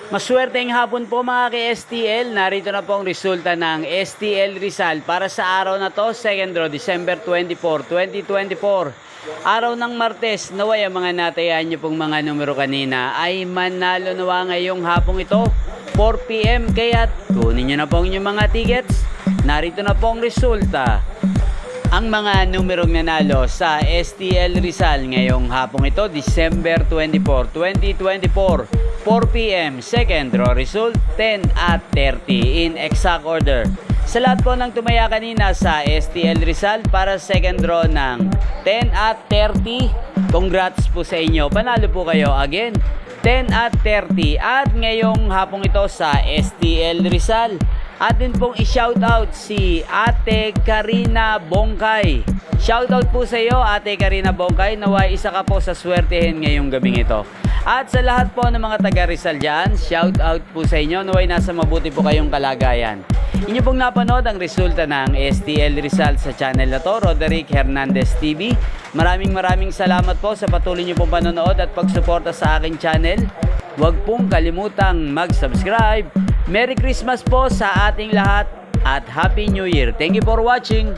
Maswerteng hapon po mga ka-STL. Narito na po ang resulta ng STL Rizal para sa araw na to, 2nd December 24, 2024. Araw ng Martes, naway ang mga natayaan nyo pong mga numero kanina ay manalo nawa ngayong hapong ito, 4 PM. Kaya kunin nyo na po ang inyong mga tickets. Narito na po ang resulta. Ang mga numerong nanalo sa STL Rizal ngayong hapong ito, December 24, 2024, 4 PM, second draw result, 10 at 30 in exact order. Sa lahat po ng tumaya kanina sa STL Rizal para second draw ng 10 at 30, congrats po sa inyo. Panalo po kayo again, 10 at 30. At ngayong hapong ito sa STL Rizal, atin pong i-shoutout si Ate Karina Bongkay. Shoutout po sa iyo, Ate Karina Bongkay. Naway isa ka po sa swertehin ngayong gabing ito. At sa lahat po ng mga taga Rizal dyan, shoutout po sa inyo. Naway nasa mabuti po kayong kalagayan. Inyo pong napanood ang resulta ng STL Rizal sa channel na to, Roderick Hernandez TV. Maraming salamat po sa patuloy nyo pong panonood at pagsuporta sa aking channel. Huwag pong kalimutang mag-subscribe. Merry Christmas po sa ating lahat at Happy New Year. Thank you for watching.